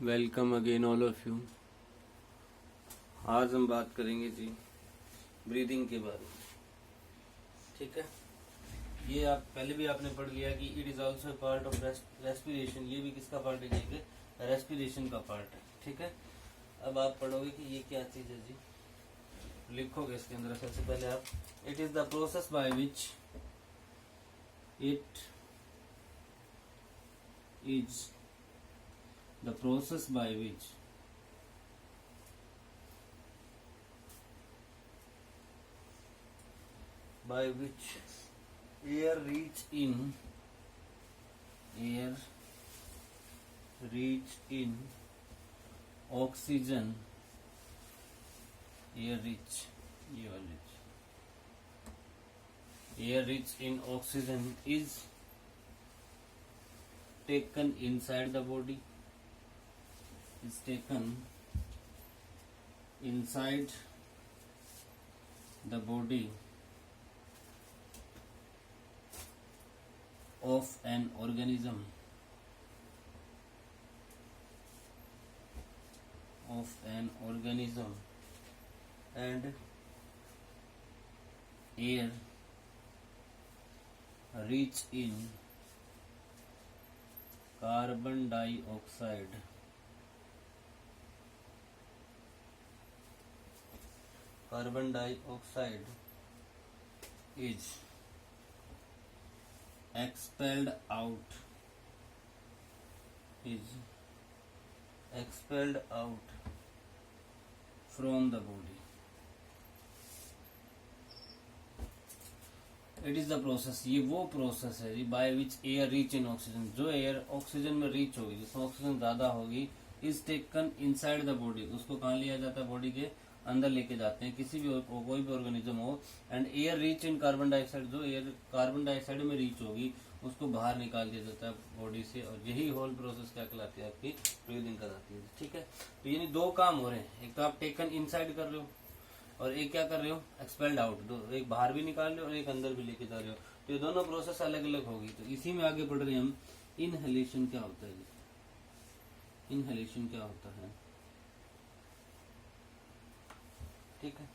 Welcome again all of you. आज हम बात करेंगे जी ब्रीदिंग के बारे में। ठीक है, ये आप पहले भी आपने पढ़ लिया कि it is also part of respiration. ये भी किसका पार्ट है? ये रेस्पिरेशन का पार्ट है। ठीक है, अब आप पढ़ोगे कि ये क्या चीज है जी, लिखोगे इसके अंदर। सबसे पहले आप, it is the process by which it is the process by which air reach in oxygen air reach in oxygen is taken inside the body, is taken inside the body of an organism and air reach in carbon dioxide is expelled out from the body. It is the process, ये वो process है जी by which air rich in oxygen, जो air oxygen में rich होगी, जिसमें oxygen ज्यादा होगी, is taken inside the body, उसको कहाँ लिया जाता है? बॉडी के अंदर लेके जाते हैं, किसी भी कोई भी ऑर्गेनिज्म हो। And air rich in carbon dioxide, जो एयर कार्बन डाइऑक्साइड में रीच होगी उसको बाहर निकाल दिया जाता है बॉडी से, और यही होल प्रोसेस क्या कहलाती है? आपकी ब्रीदिंग कहलाती है। ठीक है, तो यानी दो काम हो रहे हैं, एक तो आप टेकन इनसाइड कर रहे हो और एक क्या कर रहे हो? Expelled out. दो, एक बाहर भी निकाल रहे हो और एक अंदर भी लेके जा रहे हो, तो ये दोनों प्रोसेस अलग अलग होगी। तो इसी में आगे बढ़ रहे हैं हम। इनहेलेशन क्या होता है? इनहेलेशन क्या होता है? ठीक है,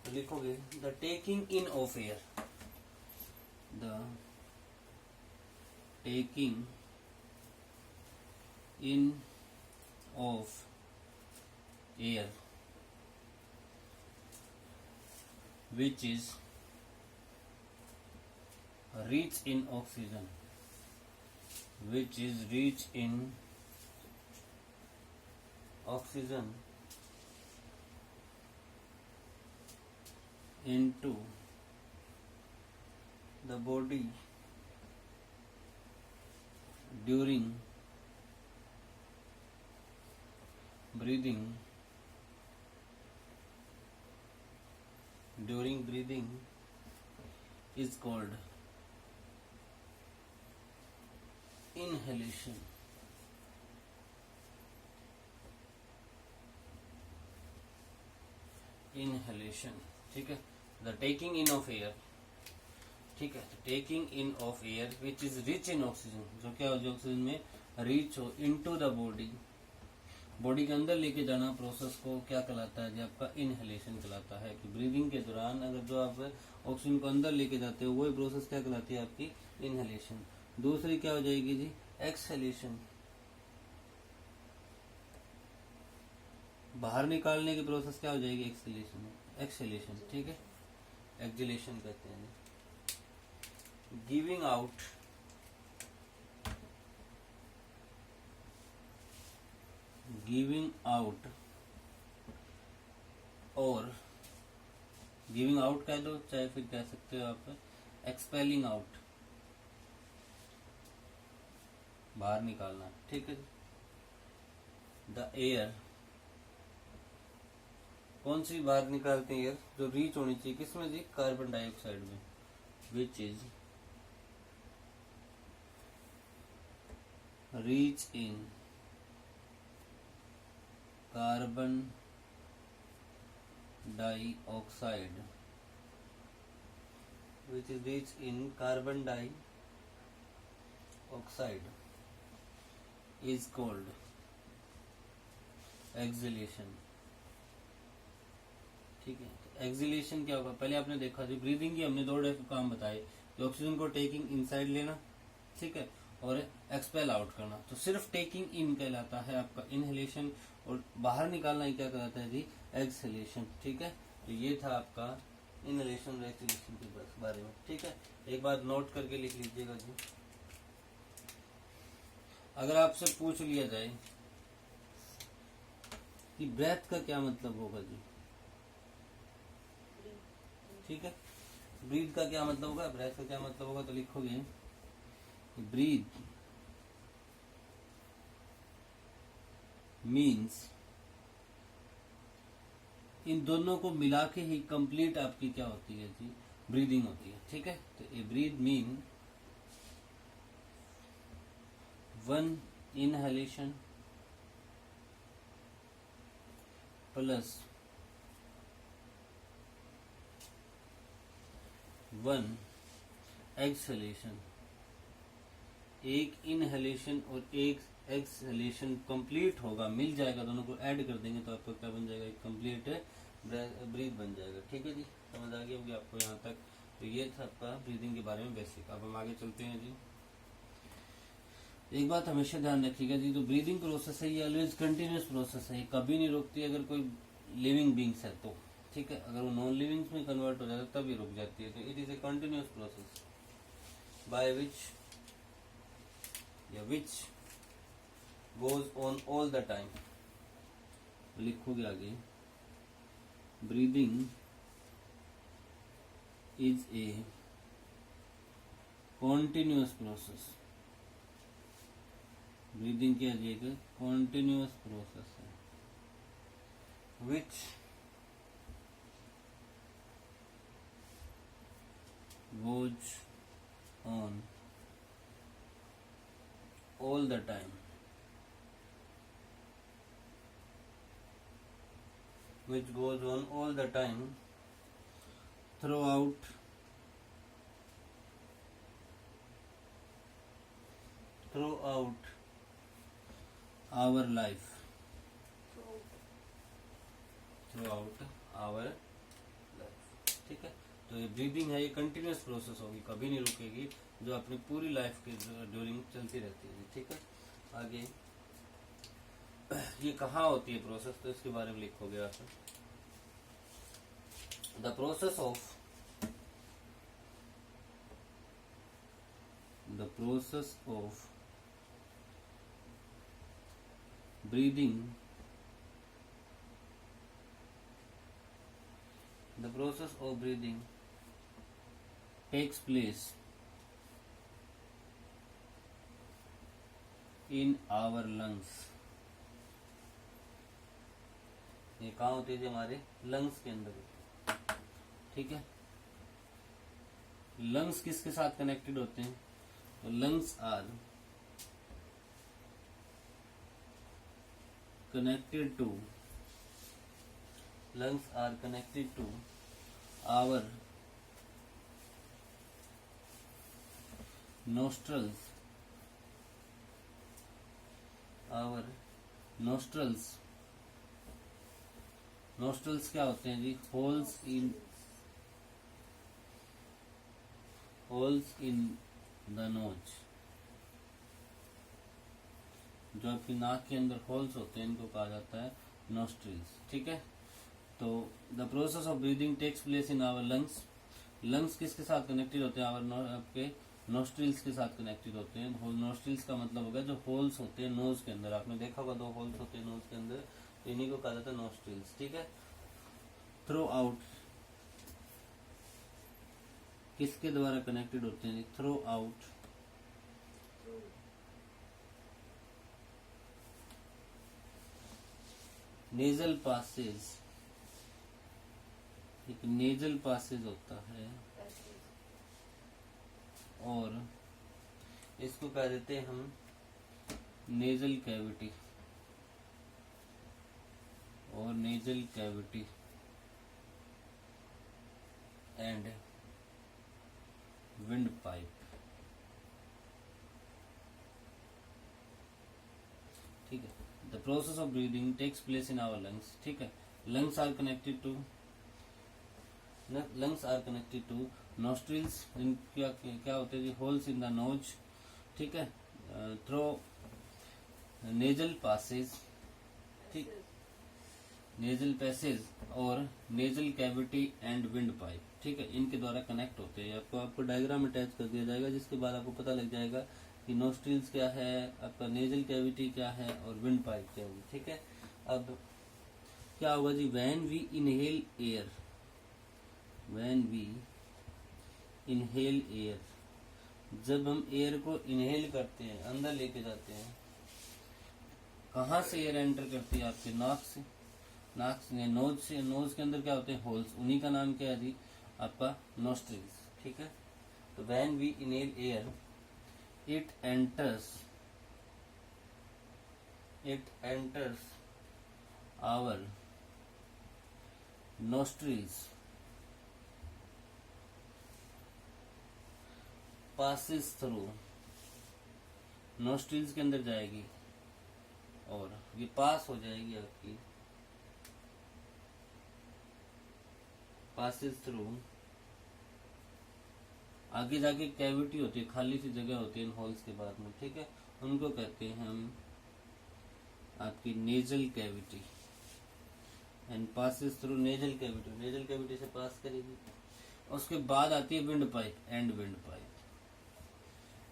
तो लिखोगे the taking in of air, the taking in of air which is rich in oxygen, into the body during breathing is called inhalation. ठीक है, the taking in of air. ठीक है, taking in of air which is rich in oxygen, जो क्या हो, जो oxygen में reach हो, इनटू द बॉडी के अंदर लेके जाना प्रोसेस को क्या कहलाता है जी? आपका इनहेलेशन कहलाता है। कि ब्रीदिंग के दौरान अगर जो आप ऑक्सीजन को अंदर लेके जाते हो वही प्रोसेस क्या कहलाती है? आपकी इनहेलेशन। दूसरी क्या हो जाएगी जी? एक्सहेलेशन, बाहर निकालने की प्रोसेस क्या हो जाएगी? एक्सहेलेशन। ठीक है, एक्सहेलेशन कहते हैं। गिविंग आउट, और गिविंग आउट कह दो, चाहे फिर कह सकते हो आप एक्सपेलिंग आउट, बाहर निकालना। ठीक है, द एयर, कौन सी बाहर निकालते हैं एयर? जो रीच होनी चाहिए किसमें जी? कार्बन डाइऑक्साइड में, which is reach in carbon dioxide, which is rich in carbon dioxide is called exhalation. ठीक है, एक्सहेलेशन क्या होगा, पहले आपने देखा थी ब्रीदिंग की हमने 2 काम बताए कि ऑक्सीजन को टेकिंग इनसाइड लेना, ठीक है, और एक्सपेल आउट करना। तो सिर्फ टेकिंग इन कहलाता है आपका इनहेलेशन, और बाहर निकालना ही क्या कहलाता है जी, एक्सहेलेशन। ठीक है, तो ये था आपका इनहेलेशन और एक्सहेलेशन के बारे में। ठीक है, एक बार नोट करके लिख लीजिएगा जी। अगर आपसे पूछ लिया जाए कि ब्रेथ का क्या मतलब होगा जी, ठीक है, ब्रीथ का क्या मतलब होगा, ब्रेथ का क्या मतलब होगा, तो लिखोगे ब्रीथ मीन्स, इन दोनों को मिला के ही कंप्लीट आपकी क्या होती है जी, ब्रीदिंग होती है। ठीक है, तो a breath mean 1 inhalation plus 1 exhalation. एक इनहेलेशन और एक एक्सहेलेशन कंप्लीट होगा, मिल जाएगा, दोनों को ऐड कर देंगे तो आपका क्या बन जाएगा, एक कंप्लीट ब्रीथ बन जाएगा। ठीक है जी, समझ आ गई होगी आपको यहाँ तक। तो ये था आपका ब्रीदिंग के बारे में बेसिक। अब हम आगे चलते हैं जी। एक बात हमेशा ध्यान रखिएगा जी, तो ब्रीदिंग प्रोसेस है ये ऑलवेज कंटिन्यूस प्रोसेस है, ये कभी नहीं रुकती अगर कोई लिविंग बींग्स है तो। ठीक है, अगर वो नॉन लिविंग्स में कन्वर्ट हो जाता है तभी रुक जाती है। तो it is a continuous process by which goes on all the time. लिखोगे आगे, breathing is a continuous process. Breathing क्या है, एक कॉन्टिन्यूस प्रोसेस है विच goes on all the time, which goes on all the time throughout our life, throughout our life। ठीक है, तो ये ब्रीदिंग है, ये कंटिन्यूस प्रोसेस होगी, कभी नहीं रुकेगी, जो अपनी पूरी लाइफ के ड्यूरिंग चलती रहती है। ठीक है, आगे ये कहाँ होती है प्रोसेस, तो इसके बारे में लिखोगे आप, the process of breathing, the process of breathing takes place in our lungs। ये कहाँ होती है, हमारे लंग्स के अंदर। ठीक है, लंग्स किसके साथ कनेक्टेड होते हैं, तो lungs are connected to our nostrils। nostrils क्या होते हैं जी, holes in the nose। जो आपकी नाक के अंदर होल्स होते हैं इनको कहा जाता है नोस्ट्रिल्स। ठीक है, तो the process of breathing takes place in our lungs. Lungs किसके साथ कनेक्टेड होते हैं, आपके नोस्ट्रिल्स के साथ कनेक्टेड होते हैं। नोस्ट्रिल्स का मतलब हो गया जो होल्स होते हैं नोज के अंदर, आपने देखा होगा 2 होल्स होते हैं नोज के अंदर, इन्हीं को कहा जाता है नोस्ट्रिल्स। ठीक है, थ्रू आउट किसके द्वारा कनेक्टेड होते हैं, थ्रू आउट नेजल पासेज। एक नेजल पासेज होता है और इसको कह देते हैं हम नेजल कैविटी और nasal cavity and windpipe. ठीक है। The process of breathing takes place in our lungs, ठीक है। Lungs are connected to nostrils, क्या क्या होते हैं जी, होल्स इन द नोज, ठीक है, थ्रो नेजल पासेज, ठीक, नेजल पैसेज और nasal cavity and windpipe, ठीक है, इनके द्वारा कनेक्ट होते हैं। आपको डायग्राम अटैच कर दिया जाएगा, जिसके बाद आपको पता लग जाएगा कि नोस्ट्रिल्स क्या है, आपका नेजल कैविटी क्या है और विंड पाइप क्या होगी, ठीक है। अब क्या होगा जी, व्हेन वी इनहेल एयर, जब हम एयर को इनहेल करते हैं, अंदर लेके जाते हैं, कहाँ से एयर एंटर करती है, आपके नाक से, नाक से, नोज से। नोज के अंदर क्या होते हैं, होल्स, उन्हीं का नाम क्या है जी, आपका नोस्ट्रिल्स, ठीक है। तो when we inhale air, it enters our nostrils, passes through, nostrils के अंदर जाएगी और ये पास हो जाएगी आपकी, passes through, आगे जाके कैविटी होती है, खाली सी जगह होती है इन होल्स के बाद में, ठीक है, उनको कहते हैं हम आपकी nasal cavity, and passes through nasal cavity, nasal cavity से पास करेगी। उसके बाद आती है windpipe and windpipe,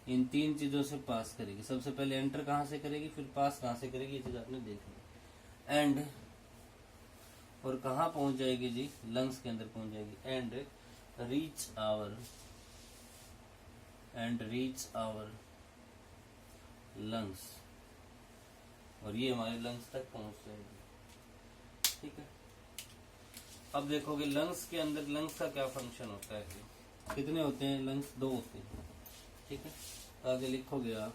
इन तीन चीजों से पास करेगी। सबसे पहले एंटर कहाँ से करेगी, फिर पास कहाँ से करेगी, ये चीज आपने देखनी। एंड, और कहाँ पहुंच जाएगी जी, लंग्स के अंदर पहुंच जाएगी। एंड रीच आवर लंग्स, और ये हमारे लंग्स तक पहुंच जाएगी, ठीक है। अब देखोगे लंग्स के अंदर, लंग्स का क्या फंक्शन होता है, कितने होते हैं लंग्स, 2 होते हैं, ठीक है। आगे लिखोगे आप,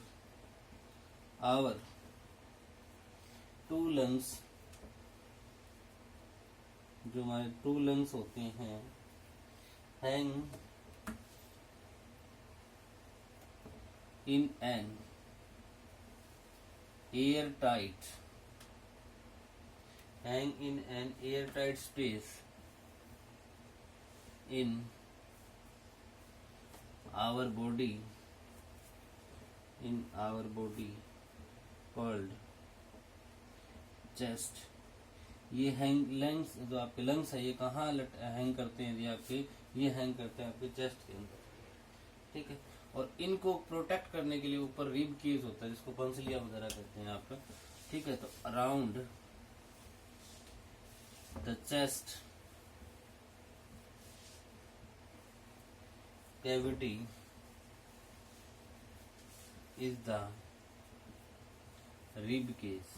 आवर 2 लंग्स, जो हमारे 2 लंग्स होते हैं, hang in an airtight space in our body called chest। ये हैंग, लंग्स जो आपके लंग्स है, ये कहाँ हैंग करते हैं जी, आपके ये हैंग करते हैं आपके चेस्ट के अंदर, ठीक है। और इनको प्रोटेक्ट करने के लिए ऊपर रिब केज होता है, जिसको पंसलिया वगैरह कहते हैं आपका, ठीक है। तो around the chest cavity is the rib cage।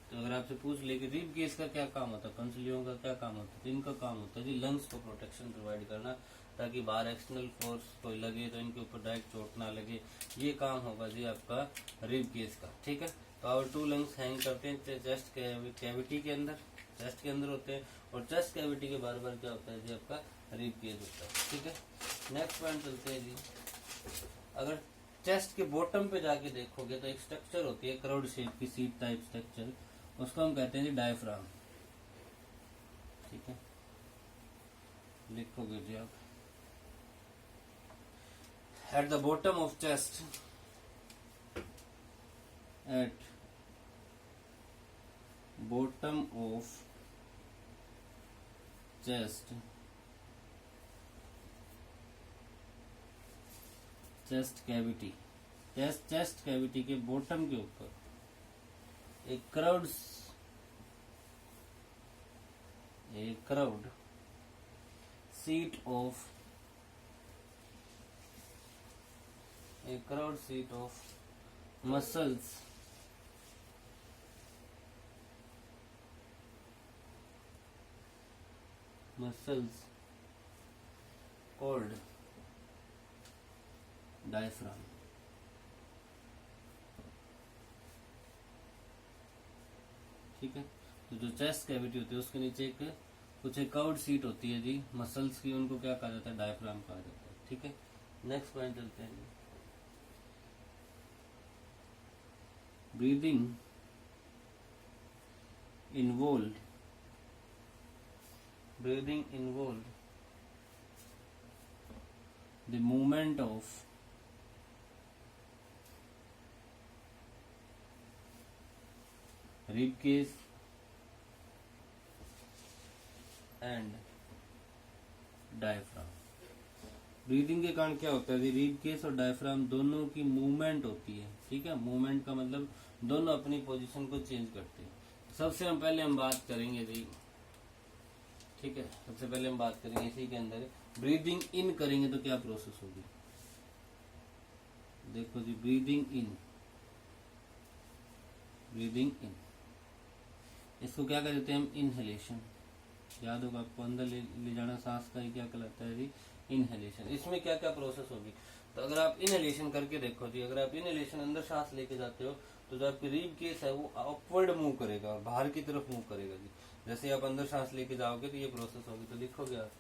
तो अगर आपसे पूछ ले कि रिब केज का क्या काम होता है, पंसलियों का क्या काम होता है, तो इनका काम होता है जी लंग्स को प्रोटेक्शन प्रोवाइड करना, ताकि बाहर एक्सटर्नल फोर्स कोई लगे तो इनके ऊपर डायरेक्ट चोट ना लगे, ये काम होगा जी आपका रिब केज का, ठीक है। तो और 2 लंग्स हैंग करते हैं चेस्ट कैविटी के अंदर, चेस्ट के अंदर होते हैं, और चेस्ट कैविटी के बार बार क्या होता है जी, आपका रिब केज होता है, ठीक है। नेक्स्ट पॉइंट चलते हैं जी, अगर चेस्ट के बॉटम पे जाके देखोगे तो एक स्ट्रक्चर होती है क्राउड शेप की सीट टाइप स्ट्रक्चर, उसको हम कहते हैं जी डायफ्राम, ठीक है। लिखोगे जी आप, at the bottom of chest, at bottom of chest cavity, chest cavity के बॉटम के ऊपर एक crowd seat of muscles called diaphragm, ठीक है। तो जो चेस्ट कैविटी होती है उसके नीचे कुछ एक कर्व्ड सीट होती है जी मसल्स की, उनको क्या कहा जाता है, डायफ्राम कहा जाता है, ठीक है। नेक्स्ट पॉइंट चलते हैं, breathing involved the movement of rib cage and diaphragm. Breathing के कारण क्या होता है, रिब केस और डायफ्राम दोनों की मूवमेंट होती है। ठीक है, मूवमेंट का मतलब दोनों अपनी पोजीशन को चेंज करते हैं। सबसे पहले हम बात करेंगे जी, ठीक है, सबसे पहले हम बात करेंगे इसी के अंदर ब्रीदिंग इन करेंगे तो क्या प्रोसेस होगी। देखो जी, ब्रीदिंग इन, इसको क्या कहते हैं हम, इनहेलेशन। याद होगा आपको, अंदर ले जाना सांस का ही क्या कहलाता है जी, इनहेलेशन। इसमें क्या क्या प्रोसेस होगी, तो अगर आप इनहेलेशन करके देखो जी, अगर आप इनहेलेशन अंदर सांस लेके जाते हो तो जो आपकी रीब केस है वो अपवर्ड मूव करेगा और बाहर की तरफ मूव करेगा जी। जैसे आप अंदर सांस लेके जाओगे तो ये प्रोसेस होगी, तो लिखोगे आप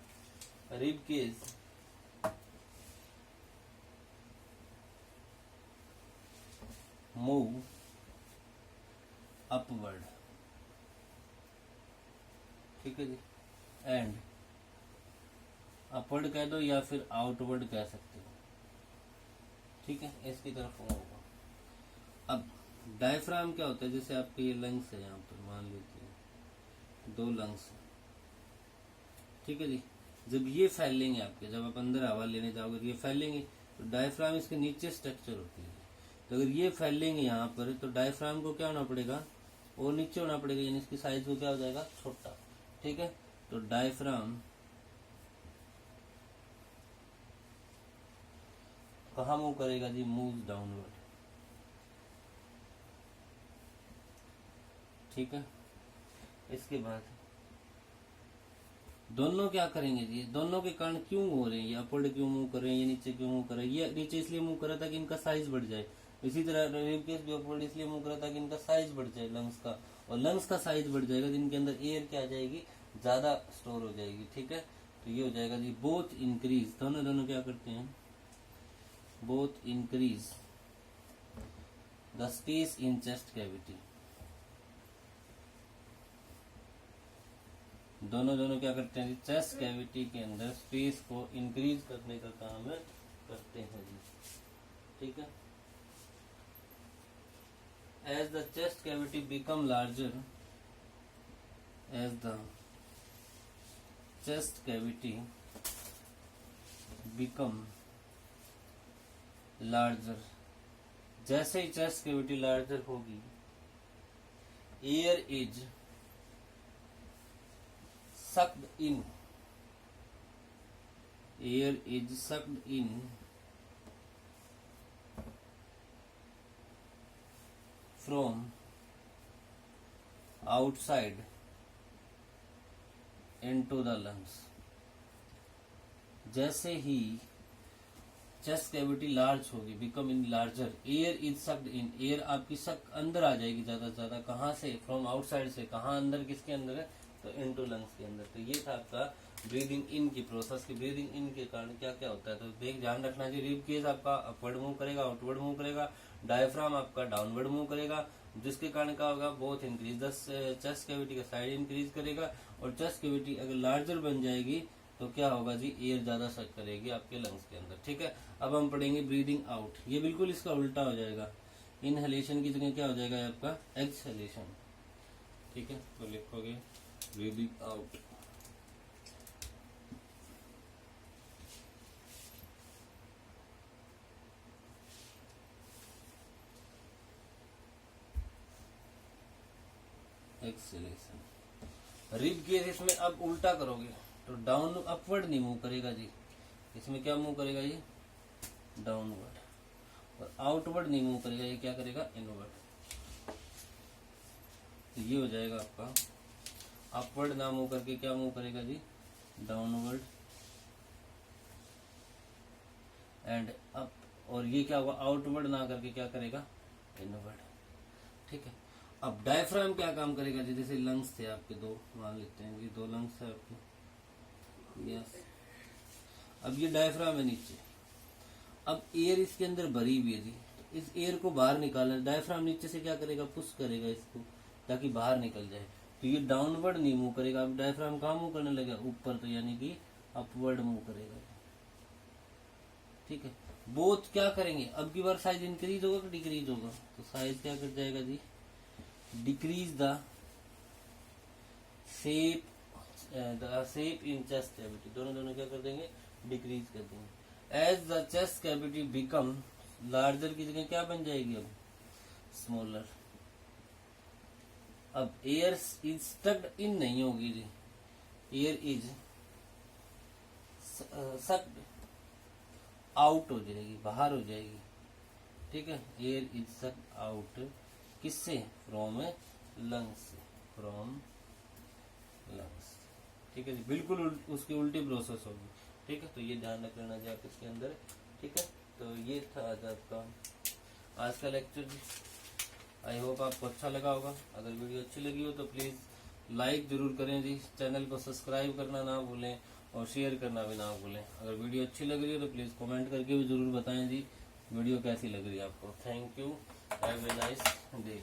रीब केस मूव अपवर्ड, ठीक है जी, एंड अपवर्ड कह दो या फिर आउटवर्ड कह सकते हो, ठीक है, इसकी तरफ होगा। अब डायफ्राम क्या होता है, जैसे आपके ये लंग्स है, यहाँ पर मान लेते हैं 2 लंग्स है, ठीक है जी। जब ये फैलेंगे आपके, जब आप अंदर हवा लेने जाओगे तो ये फैलेंगे, तो डायफ्राम इसके नीचे स्ट्रक्चर होती है। तो अगर ये फैलेंगे यहाँ पर तो डायफ्राम को क्या होना पड़ेगा, और नीचे होना पड़ेगा, यानी इसकी साइज को क्या हो जाएगा, छोटा, ठीक है। तो डायफ्राम कहाँ मूव करेगा जी, मूव डाउनवर्ड, ठीक है। इसके बाद दोनों क्या करेंगे जी, दोनों के कारण क्यों हो रहे हैं, ये अपवर्ड क्यों मूव कर रहे हैं, ये नीचे क्यों मूव कर रहे हैं। ये नीचे इसलिए मूव कर रहा था कि इनका साइज बढ़ जाए, इसी तरह रिब केस भी अपवर्ड इसलिए मूव कर रहा था कि इनका साइज बढ़ जाए लंग्स का, और लंग्स का साइज बढ़ जाएगा जिनके अंदर एयर क्या आ जाएगी, ज्यादा स्टोर हो जाएगी, ठीक है। तो ये हो जाएगा जी बोथ इंक्रीज, दोनों क्या करते हैं, both increase the space in chest cavity, दोनों क्या करते हैं, चेस्ट कैविटी के अंदर स्पेस को इंक्रीज करने का काम करते हैं जी, ठीक है। As the chest cavity become larger, as the chest cavity become larger, जैसे ही चेस्ट कैविटी लार्जर होगी, air is sucked in, air is sucked in from outside into the lungs। जैसे ही चेस्ट कैविटी लार्ज होगी, become in larger, air is sucked in, air आपकी सक अंदर आ जाएगी ज्यादा से ज्यादा, कहाँ से, फ्रॉम आउटसाइड से, कहाँ अंदर, किसके अंदर है, तो इनटू लंग्स के अंदर। तो ये था आपका ब्रीदिंग इन की प्रोसेस की। ब्रीदिंग इन के कारण क्या क्या होता है, तो देख ध्यान रखना चाहिए, रिब केस आपका अपवर्ड मूव करेगा, आउटवर्ड मूव करेगा, डायफ्राम आपका डाउनवर्ड मूव करेगा, जिसके कारण क्या होगा, बोथ इंक्रीज, चेस्ट कैविटी का साइड इंक्रीज करेगा, और चेस्ट कैविटी अगर लार्जर बन जाएगी तो क्या होगा जी, एयर ज्यादा सक करेगी आपके लंग्स के अंदर, ठीक है। अब हम पढ़ेंगे ब्रीदिंग आउट, ये बिल्कुल इसका उल्टा हो जाएगा, इनहेलेशन की जगह क्या हो जाएगा आपका, एक्सहेलेशन, ठीक है। तो लिखोगे breathing out, exhalation. Rib cage इसमें अब उल्टा करोगे तो डाउन अपवर्ड नहीं मूव करेगा जी, इसमें क्या मूव करेगा ये, डाउनवर्ड, और आउटवर्ड नहीं मूव करेगा, ये क्या करेगा, इनवर्ड। तो ये हो जाएगा आपका अपवर्ड ना मूव करके क्या मूव करेगा जी, डाउनवर्ड एंड अप, और ये क्या होगा, आउटवर्ड ना करके क्या करेगा, इनवर्ड, ठीक है। अब डायफ्राम क्या काम करेगा जी, जैसे लंग्स थे आपके 2, मान लेते हैं ये 2 लंग्स है आपके, यस। अब ये डायफ्राम है नीचे, अब एयर इसके अंदर भरी हुई है जी, तो इस एयर को बाहर निकालना। डायफ्राम नीचे से क्या करेगा, पुश करेगा इसको ताकि बाहर निकल जाए। तो ये डाउनवर्ड नहीं मूव करेगा। अब डायफ्राम कहाँ मूव करने लगेगा, ऊपर, तो यानी कि अपवर्ड मूव करेगा। ठीक है, बोथ क्या करेंगे, अब की बार साइज इंक्रीज होगा कि डिक्रीज होगा, तो साइज क्या कर जाएगा जी, decrease the shape in chest cavity, दोनों क्या कर देंगे, डिक्रीज कर देंगे। As the chest cavity become larger की जगह क्या बन जाएगी, अब स्मॉलर। अब एयर इज स्टक्ड इन नहीं होगी जी, एयर इज सक्ड आउट हो जाएगी, बाहर हो जाएगी। ठीक है, एयर इज सक्ड आउट किससे, फ्रॉम लंग्स से, फ्रॉम लंग्स। ठीक है जी, बिल्कुल उसकी उल्टी प्रोसेस होगी। ठीक है, तो ये ध्यान रख लेना जी आप इसके अंदर। ठीक है, तो ये था आज आपका आज का लेक्चर जी। आई होप आपको अच्छा लगा होगा। अगर वीडियो अच्छी लगी हो तो प्लीज लाइक जरूर करें जी, चैनल को सब्सक्राइब करना ना भूलें और शेयर करना भी ना भूलें। अगर वीडियो अच्छी लग रही है तो प्लीज कमेंट करके भी जरूर बताएं जी वीडियो कैसी लग रही है आपको। Thank you, have a nice day.